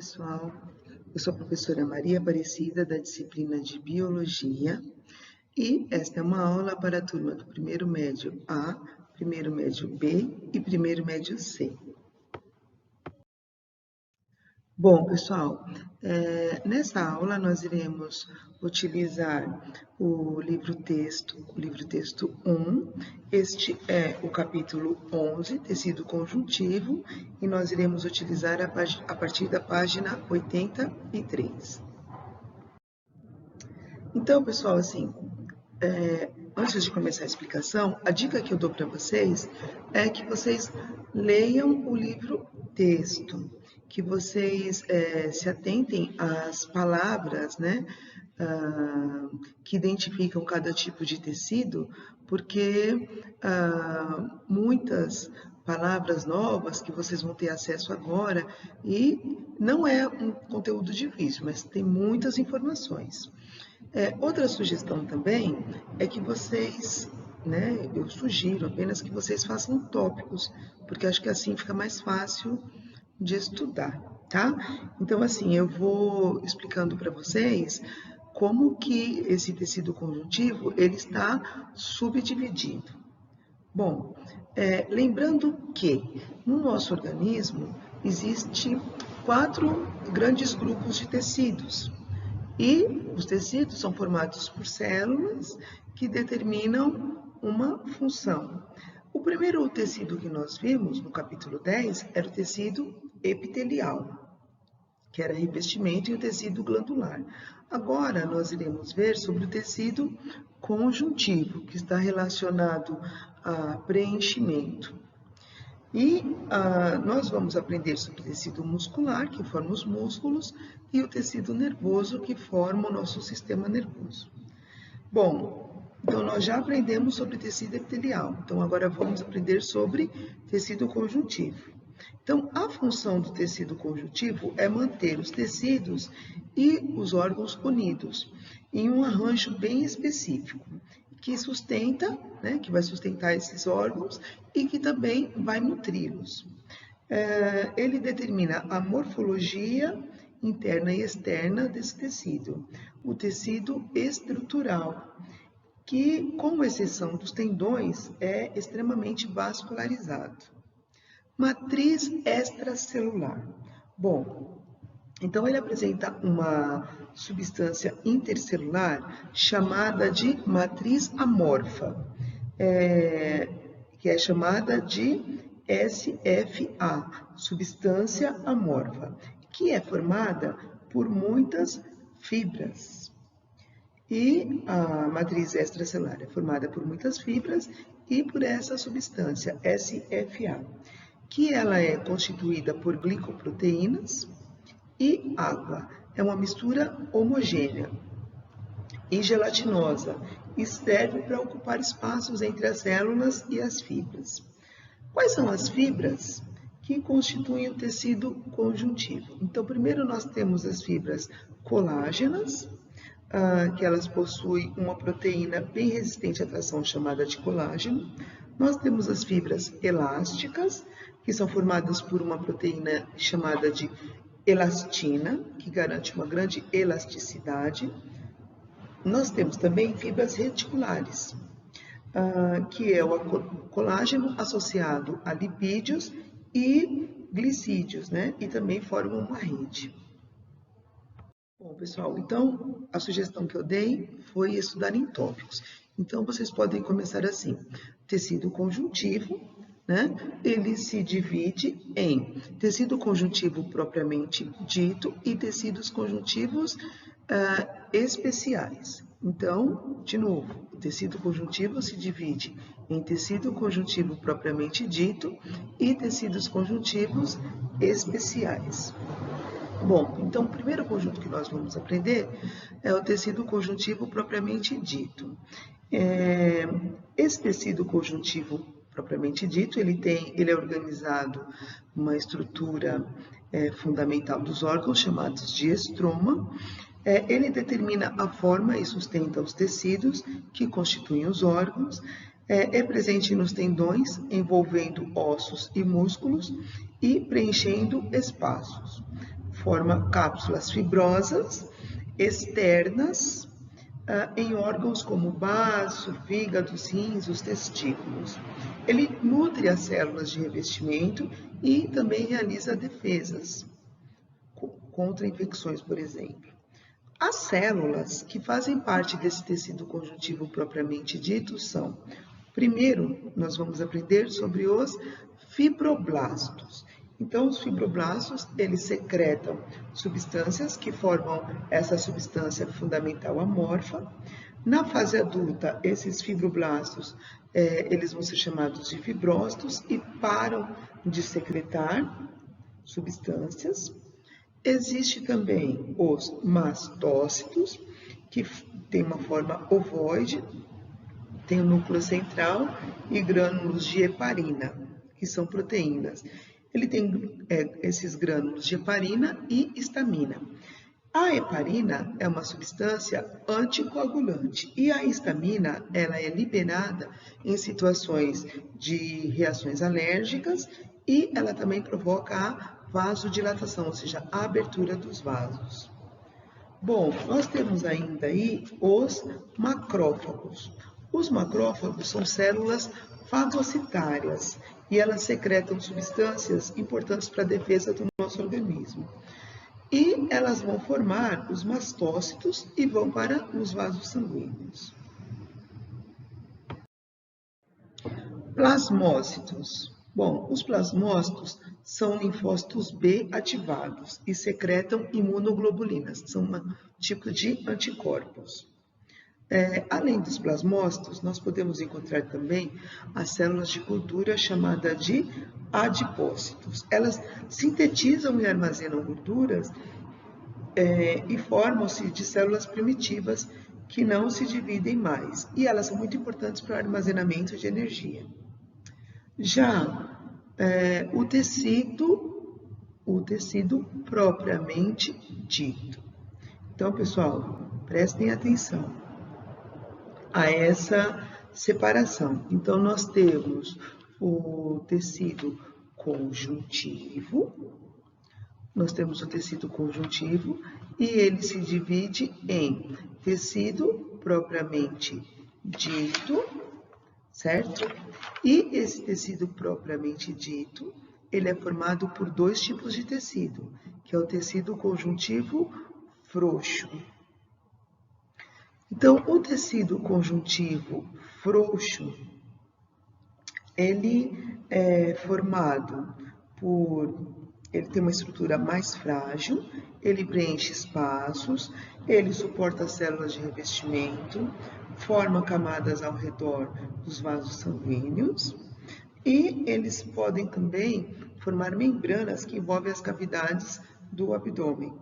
pessoal, eu sou a professora Maria Aparecida, da disciplina de Biologia, e esta é uma aula para a turma do primeiro médio A, primeiro médio B e primeiro médio C. Bom, pessoal, nessa aula nós iremos utilizar o livro-texto 1. Este é o capítulo 11, tecido conjuntivo, e nós iremos utilizar a partir da página 83. Então, pessoal, assim, antes de começar a explicação, a dica que eu dou para vocês é que vocês leiam o livro-texto, que vocês se atentem às palavras, né, que identificam cada tipo de tecido, porque muitas palavras novas que vocês vão ter acesso agora, e não é um conteúdo difícil, mas tem muitas informações. Outra sugestão também é que vocês, né, eu sugiro apenas que vocês façam tópicos, porque acho que assim fica mais fácil de estudar, tá? Então, assim, eu vou explicando para vocês como que esse tecido conjuntivo, ele está subdividido. Bom, lembrando que no nosso organismo existem 4 grandes grupos de tecidos. E os tecidos são formados por células que determinam uma função. O primeiro tecido que nós vimos no capítulo 10 era o tecido epitelial, que era revestimento, e o tecido glandular. Agora nós iremos ver sobre o tecido conjuntivo, que está relacionado a preenchimento. E nós vamos aprender sobre o tecido muscular, que forma os músculos, e o tecido nervoso, que forma o nosso sistema nervoso. Bom, então nós já aprendemos sobre tecido epitelial, então agora vamos aprender sobre tecido conjuntivo. Então, a função do tecido conjuntivo é manter os tecidos e os órgãos unidos em um arranjo bem específico, que sustenta, né, que vai sustentar esses órgãos e que também vai nutri-los. Ele determina a morfologia interna e externa desse tecido, o tecido estrutural, que, com exceção dos tendões, é extremamente vascularizado. Matriz extracelular. Bom, então ele apresenta uma substância intercelular chamada de matriz amorfa, que é chamada de SFA, substância amorfa, que é formada por muitas fibras. E a matriz extracelular é formada por muitas fibras e por essa substância SFA, que ela é constituída por glicoproteínas e água. É uma mistura homogênea e gelatinosa e serve para ocupar espaços entre as células e as fibras. Quais são as fibras que constituem o tecido conjuntivo? Então, primeiro nós temos as fibras colágenas, que elas possuem uma proteína bem resistente à tração chamada de colágeno. Nós temos as fibras elásticas, que são formadas por uma proteína chamada de elastina, que garante uma grande elasticidade. Nós temos também fibras reticulares, que é o colágeno associado a lipídios e glicídios, né? E também formam uma rede. Bom, pessoal, então a sugestão que eu dei foi estudar em tópicos. Então, vocês podem começar assim: tecido conjuntivo, né? Ele se divide em tecido conjuntivo propriamente dito e tecidos conjuntivos especiais. Então, de novo, o tecido conjuntivo se divide em tecido conjuntivo propriamente dito e tecidos conjuntivos especiais. Bom, então o primeiro conjunto que nós vamos aprender é o tecido conjuntivo propriamente dito. Esse tecido conjuntivo propriamente dito, ele é organizado numa estrutura fundamental dos órgãos, chamados de estroma. Ele determina a forma e sustenta os tecidos que constituem os órgãos. É presente nos tendões, envolvendo ossos e músculos e preenchendo espaços. forma cápsulas fibrosas externas em órgãos como o baço, fígado, rins, os testículos. Ele nutre as células de revestimento e também realiza defesas contra infecções, por exemplo. As células que fazem parte desse tecido conjuntivo propriamente dito são, primeiro, nós vamos aprender sobre os fibroblastos. Então, os fibroblastos, eles secretam substâncias que formam essa substância fundamental amorfa. Na fase adulta, esses fibroblastos, eles vão ser chamados de fibrócitos e param de secretar substâncias. Existe também os mastócitos, que tem uma forma ovoide, tem o núcleo central e grânulos de heparina, que são proteínas. Ele tem esses grânulos de heparina e histamina. A heparina é uma substância anticoagulante e a histamina ela é liberada em situações de reações alérgicas e ela também provoca a vasodilatação, ou seja, a abertura dos vasos. Bom, nós temos ainda aí os macrófagos. Os macrófagos são células fagocitárias e elas secretam substâncias importantes para a defesa do nosso organismo. E elas vão formar os mastócitos e vão para os vasos sanguíneos. Plasmócitos. Bom, os plasmócitos são linfócitos B ativados e secretam imunoglobulinas, são um tipo de anticorpos. Além dos plasmócitos, nós podemos encontrar também as células de gordura chamadas de adipócitos. Elas sintetizam e armazenam gorduras e formam-se de células primitivas que não se dividem mais. E elas são muito importantes para o armazenamento de energia. Já o tecido propriamente dito. Então, pessoal, prestem atenção a essa separação. Então, nós temos o tecido conjuntivo, e ele se divide em tecido propriamente dito, certo? E esse tecido propriamente dito, ele é formado por dois tipos de tecido, que é o tecido conjuntivo frouxo. Então, o tecido conjuntivo frouxo, ele é formado ele tem uma estrutura mais frágil, ele preenche espaços, ele suporta as células de revestimento, forma camadas ao redor dos vasos sanguíneos e eles podem também formar membranas que envolvem as cavidades do abdômen,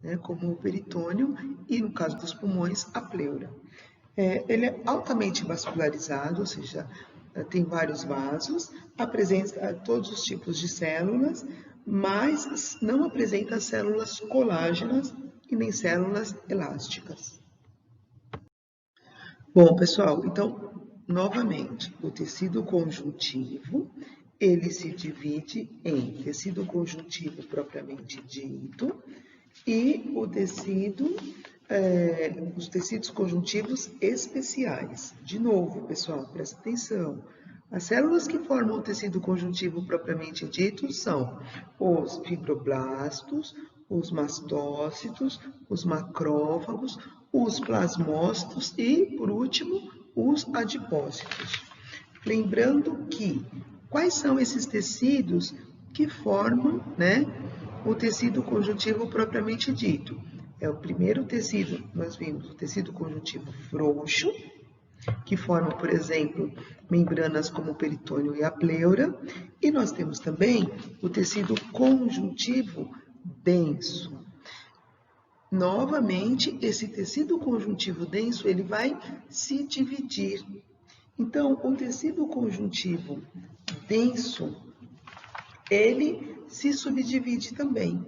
né, como o peritônio e, no caso dos pulmões, a pleura. Ele é altamente vascularizado, ou seja, tem vários vasos, apresenta todos os tipos de células, mas não apresenta células colágenas e nem células elásticas. Bom, pessoal, então, novamente, o tecido conjuntivo, ele se divide em tecido conjuntivo propriamente dito e os tecidos conjuntivos especiais. De novo, pessoal, presta atenção. As células que formam o tecido conjuntivo propriamente dito são os fibroblastos, os mastócitos, os macrófagos, os plasmócitos e, por último, os adipócitos. Lembrando que, quais são esses tecidos que formam, né, o tecido conjuntivo propriamente dito? É o primeiro tecido, nós vimos o tecido conjuntivo frouxo, que forma, por exemplo, membranas como o peritônio e a pleura, e nós temos também o tecido conjuntivo denso. Novamente, esse tecido conjuntivo denso, ele vai se dividir. Então, o tecido conjuntivo denso, ele se subdivide também.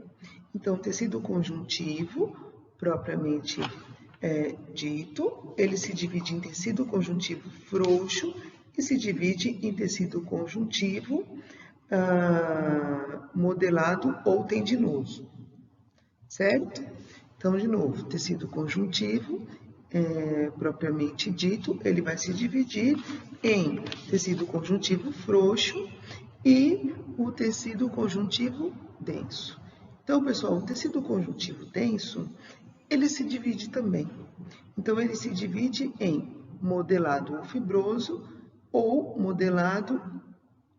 Então, o tecido conjuntivo, propriamente dito, ele se divide em tecido conjuntivo frouxo e se divide em tecido conjuntivo modelado ou tendinoso. certo? Então, de novo, tecido conjuntivo, propriamente dito, ele vai se dividir em tecido conjuntivo frouxo e o tecido conjuntivo denso. Então, pessoal, o tecido conjuntivo denso, ele se divide também. Então, ele se divide em modelado ou fibroso ou modelado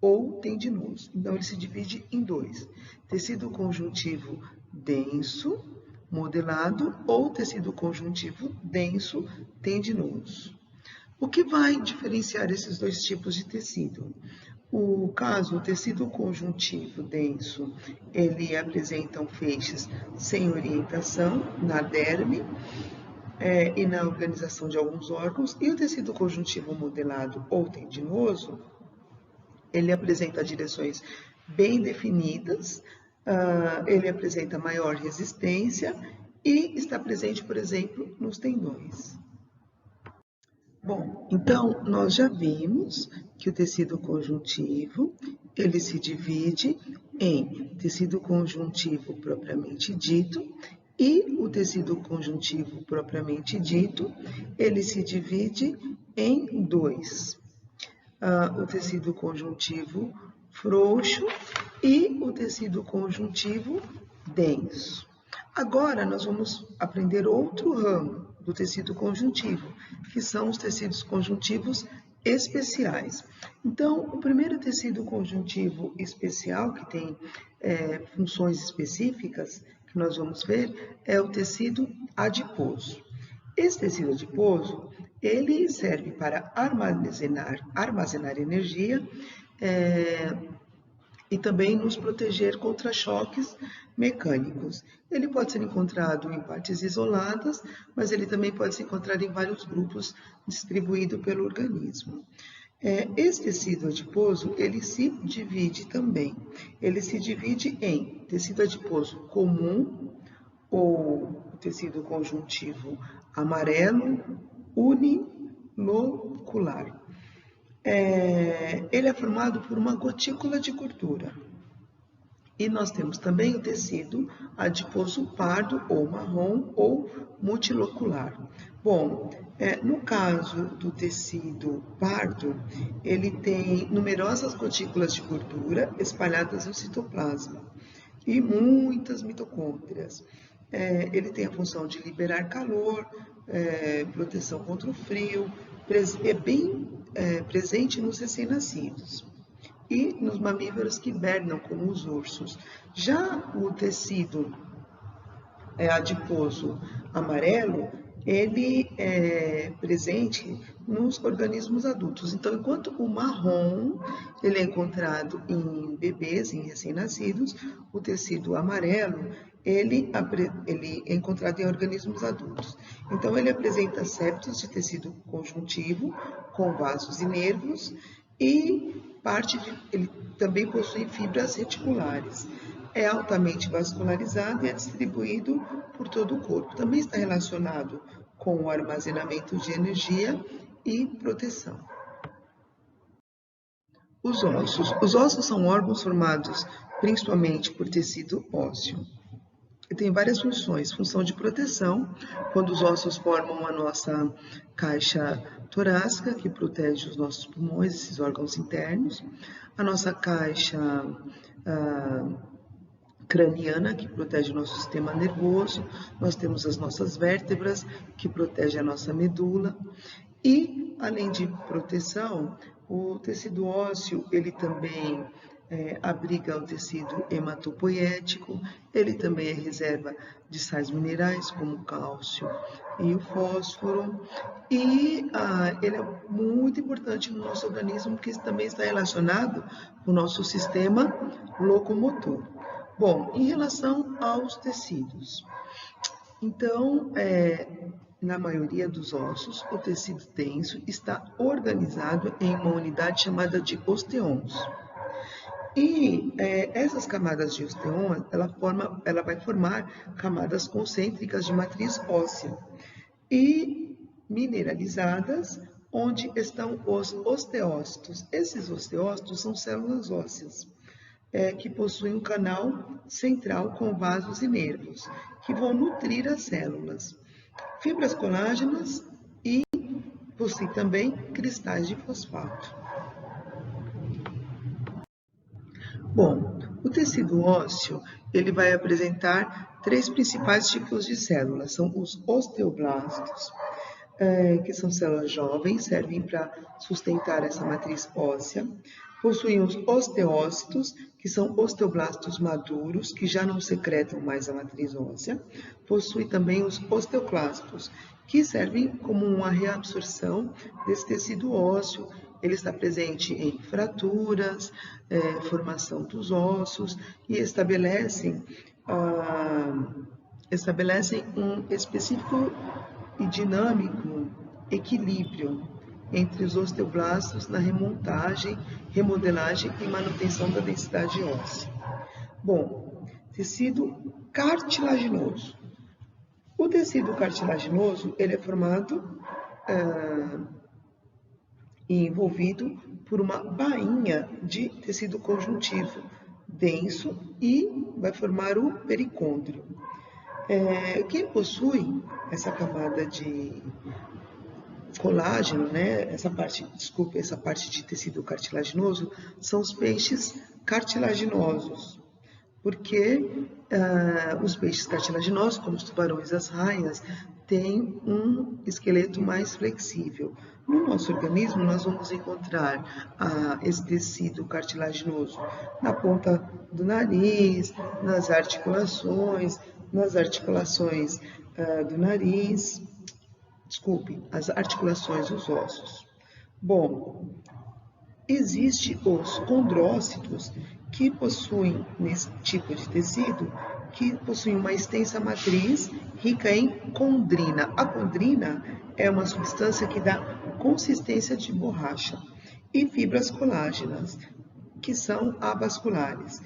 ou tendinoso. Então, ele se divide em dois: tecido conjuntivo denso, modelado, ou tecido conjuntivo denso, tendinoso. O que vai diferenciar esses dois tipos de tecido? O tecido conjuntivo denso, ele apresenta feixes sem orientação na derme e na organização de alguns órgãos, e o tecido conjuntivo modelado ou tendinoso, ele apresenta direções bem definidas, ele apresenta maior resistência e está presente, por exemplo, nos tendões. Bom, então nós já vimos que o tecido conjuntivo, ele se divide em tecido conjuntivo propriamente dito e o tecido conjuntivo propriamente dito, ele se divide em dois: o tecido conjuntivo frouxo e o tecido conjuntivo denso. Agora nós vamos aprender outro ramo do tecido conjuntivo, que são os tecidos conjuntivos especiais. Então, o primeiro tecido conjuntivo especial, que tem funções específicas, que nós vamos ver, é o tecido adiposo. Esse tecido adiposo, ele serve para armazenar energia e também nos proteger contra choques mecânicos. Ele pode ser encontrado em partes isoladas, mas ele também pode ser encontrado em vários grupos distribuído pelo organismo. Esse tecido adiposo, ele se divide também. Ele se divide em tecido adiposo comum, ou tecido conjuntivo amarelo, unilocular. Ele é formado por uma gotícula de gordura. E nós temos também o tecido adiposo pardo ou marrom ou multilocular. Bom, no caso do tecido pardo, ele tem numerosas gotículas de gordura espalhadas no citoplasma e muitas mitocôndrias. Ele tem a função de liberar calor, proteção contra o frio, é bem presente nos recém-nascidos e nos mamíferos que hibernam, como os ursos. Já o tecido adiposo amarelo, ele é presente nos organismos adultos. Então, enquanto o marrom, ele é encontrado em bebês, em recém-nascidos, o tecido amarelo, ele é encontrado em organismos adultos. Então, ele apresenta septos de tecido conjuntivo, com vasos e nervos, e ele também possui fibras reticulares. É altamente vascularizado e é distribuído por todo o corpo. Também está relacionado com o armazenamento de energia e proteção. Os ossos. Os ossos são órgãos formados principalmente por tecido ósseo. E tem várias funções. Função de proteção, quando os ossos formam a nossa caixa torácica, que protege os nossos pulmões, esses órgãos internos. A nossa caixa craniana, que protege o nosso sistema nervoso. Nós temos as nossas vértebras, que protegem a nossa medula. E, além de proteção, o tecido ósseo, ele também abriga o tecido hematopoético, ele também é reserva de sais minerais, como o cálcio e o fósforo, e ele é muito importante no nosso organismo, porque também está relacionado com o nosso sistema locomotor. Bom, em relação aos tecidos, então, na maioria dos ossos, o tecido denso está organizado em uma unidade chamada de osteons. E essas camadas de osteon, ela vai formar camadas concêntricas de matriz óssea e mineralizadas, onde estão os osteócitos. Esses osteócitos são células ósseas. que possuem um canal central com vasos e nervos, que vão nutrir as células. Fibras colágenas e possui também cristais de fosfato. Bom, o tecido ósseo, ele vai apresentar 3 principais tipos de células. São os osteoblastos, que são células jovens, servem para sustentar essa matriz óssea. Possuem os osteócitos, que são osteoblastos maduros, que já não secretam mais a matriz óssea. Possui também os osteoclastos, que servem como uma reabsorção desse tecido ósseo. Ele está presente em fraturas, formação dos ossos e estabelecem um específico e dinâmico equilíbrio entre os osteoblastos na remontagem, remodelagem e manutenção da densidade óssea. Bom, tecido cartilaginoso. O tecido cartilaginoso, ele é formado e envolvido por uma bainha de tecido conjuntivo denso e vai formar o pericôndrio. Quem possui essa camada de colágeno, né, essa parte de tecido cartilaginoso, são os peixes cartilaginosos, porque os peixes cartilaginosos, como os tubarões e as raias, têm um esqueleto mais flexível. No nosso organismo, nós vamos encontrar esse tecido cartilaginoso na ponta do nariz, nas articulações do nariz, as articulações dos ossos. Bom, existem os condrócitos que possuem, nesse tipo de tecido, que possuem uma extensa matriz rica em condrina. A condrina é uma substância que dá consistência de borracha, e fibras colágenas, que são avasculares.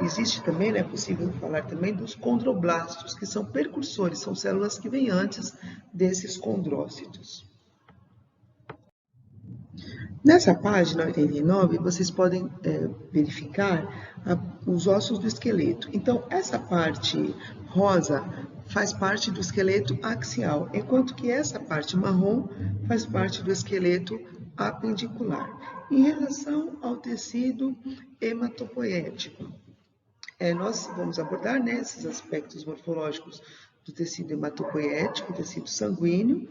Existe também, é possível falar também dos condroblastos, que são precursores, são células que vêm antes desses condrócitos. Nessa página 89, vocês podem verificar os ossos do esqueleto. Então, essa parte rosa faz parte do esqueleto axial, enquanto que essa parte marrom faz parte do esqueleto apendicular. Em relação ao tecido hematopoético, nós vamos abordar esses aspectos morfológicos do tecido hematopoético, tecido sanguíneo,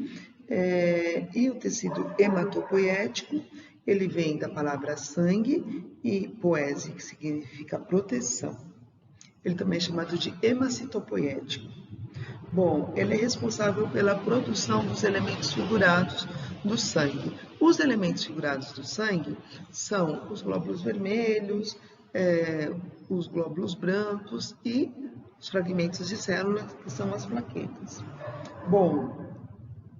e o tecido hematopoético, ele vem da palavra sangue e poese, que significa proteção. Ele também é chamado de hemacitopoético. Bom, ele é responsável pela produção dos elementos figurados do sangue. Os elementos figurados do sangue são os glóbulos vermelhos, os glóbulos brancos e os fragmentos de células, que são as plaquetas. Bom,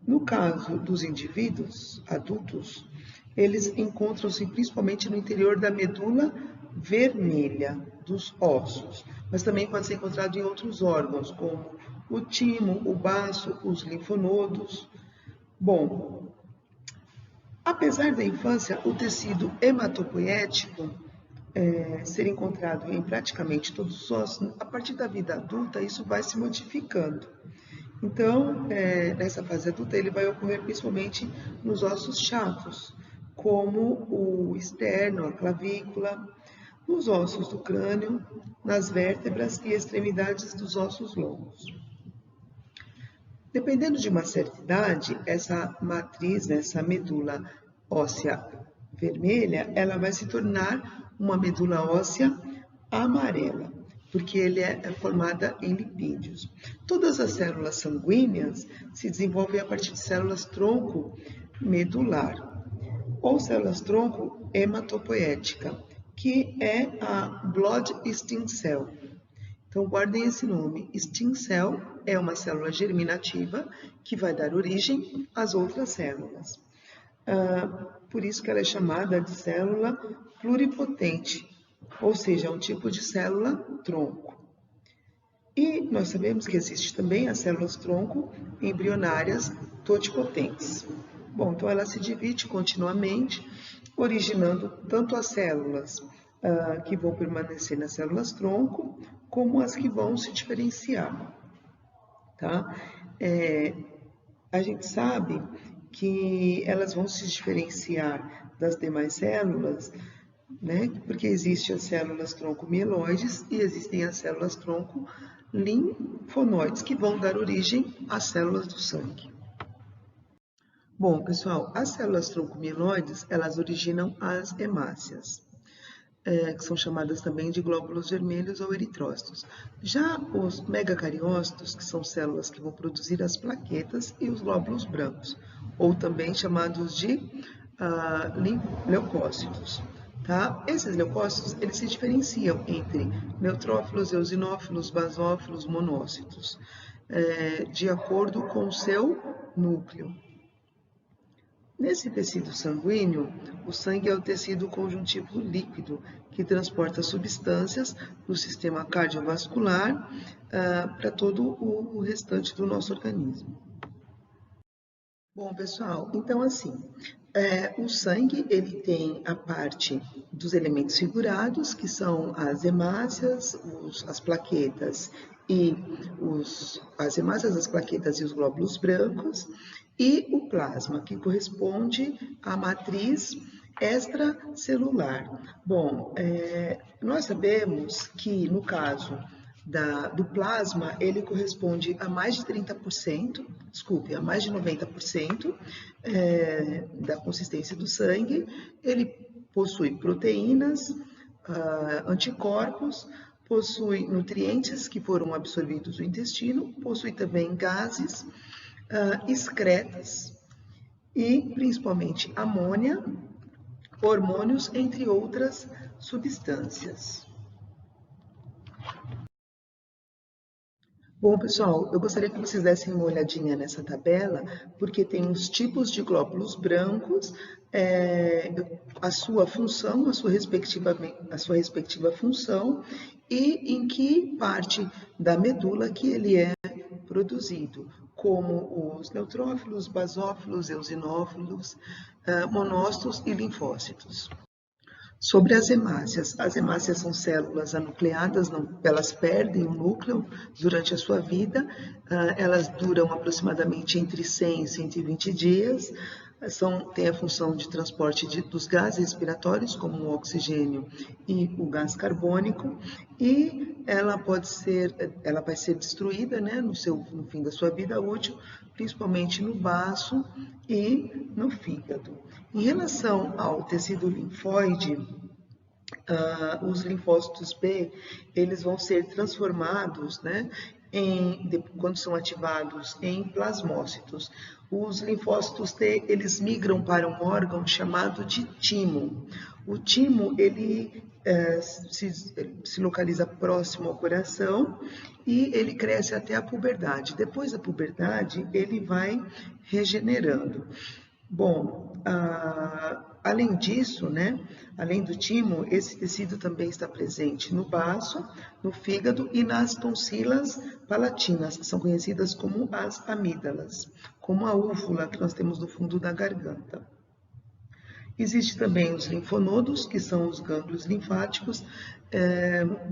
no caso dos indivíduos adultos, eles encontram-se principalmente no interior da medula vermelha dos ossos, mas também pode ser encontrado em outros órgãos, como o timo, o baço, os linfonodos. Bom, apesar da infância, o tecido hematopoético ser encontrado em praticamente todos os ossos, a partir da vida adulta, isso vai se modificando. Então, nessa fase adulta, ele vai ocorrer principalmente nos ossos chatos, como o externo, a clavícula, nos ossos do crânio, nas vértebras e extremidades dos ossos longos. Dependendo de uma certa idade, essa matriz, essa medula óssea vermelha, ela vai se tornar uma medula óssea amarela, porque ele é formada em lipídios. Todas as células sanguíneas se desenvolvem a partir de células tronco medular, ou células tronco hematopoética, que é a blood stem cell. Então, guardem esse nome. Stem cell é uma célula germinativa que vai dar origem às outras células. Por isso que ela é chamada de célula pluripotente, ou seja, é um tipo de célula tronco. E nós sabemos que existe também as células tronco embrionárias totipotentes. Bom, então ela se divide continuamente, originando tanto as células que vão permanecer nas células-tronco, como as que vão se diferenciar, tá? A gente sabe que elas vão se diferenciar das demais células, né? Porque existem as células-tronco mieloides e existem as células-tronco linfonoides, que vão dar origem às células do sangue. Bom, pessoal, as células-tronco mieloides, elas originam as hemácias, que são chamadas também de glóbulos vermelhos ou eritrócitos. Já os megacariócitos, que são células que vão produzir as plaquetas, e os glóbulos brancos, ou também chamados de leucócitos. Tá? Esses leucócitos, eles se diferenciam entre neutrófilos, eosinófilos, basófilos, monócitos, de acordo com o seu núcleo. Nesse tecido sanguíneo, o sangue é o tecido conjuntivo líquido que transporta substâncias do sistema cardiovascular para todo o restante do nosso organismo. Bom, pessoal, então assim, o sangue ele tem a parte dos elementos figurados, que são as hemácias, as plaquetas e as hemácias, as plaquetas e os glóbulos brancos, e o plasma, que corresponde à matriz extracelular. Bom, nós sabemos que no caso do plasma, ele corresponde a mais de 30%, a mais de 90% da consistência do sangue. Ele possui proteínas, anticorpos, possui nutrientes que foram absorvidos do intestino, possui também gases, excretas e principalmente amônia, hormônios, entre outras substâncias. Bom, pessoal, eu gostaria que vocês dessem uma olhadinha nessa tabela, porque tem os tipos de glóbulos brancos, a sua função, a sua respectiva função, e em que parte da medula que ele é produzido, como os neutrófilos, basófilos, eosinófilos, monócitos e linfócitos. Sobre as hemácias são células anucleadas, elas perdem o núcleo durante a sua vida, elas duram aproximadamente entre 100 e 120 dias, têm a função de transporte dos gases respiratórios, como o oxigênio e o gás carbônico, e ela vai ser destruída, né, no fim da sua vida útil, principalmente no baço e no fígado. Em relação ao tecido linfóide, os linfócitos B, eles vão ser transformados, né, quando são ativados, em plasmócitos. Os linfócitos T, eles migram para um órgão chamado de timo. O timo, ele se localiza próximo ao coração e ele cresce até a puberdade. Depois da puberdade, ele vai regenerando. Bom, além disso, né, além do timo, esse tecido também está presente no baço, no fígado e nas tonsilas palatinas, que são conhecidas como as amígdalas, como a úvula que nós temos no fundo da garganta. Existem também os linfonodos, que são os gânglios linfáticos,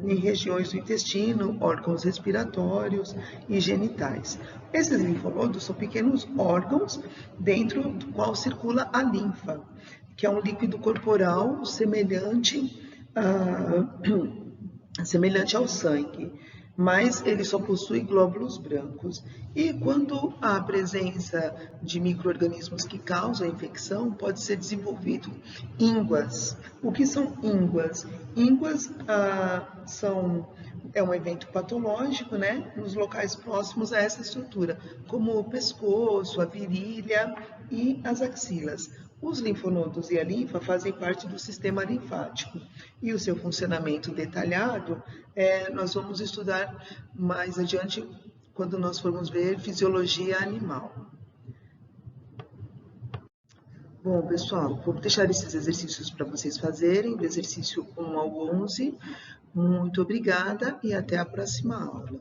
em regiões do intestino, órgãos respiratórios e genitais. Esses linfonodos são pequenos órgãos dentro do qual circula a linfa, que é um líquido corporal semelhante ao sangue, mas ele só possui glóbulos brancos. E quando há presença de micro-organismos que causam infecção, pode ser desenvolvido ínguas. O que são ínguas? Ínguas é um evento patológico, né, nos locais próximos a essa estrutura, como o pescoço, a virilha e as axilas. Os linfonodos e a linfa fazem parte do sistema linfático e o seu funcionamento detalhado nós vamos estudar mais adiante quando nós formos ver fisiologia animal. Bom, pessoal, vou deixar esses exercícios para vocês fazerem, do exercício 1 ao 11. Muito obrigada e até a próxima aula.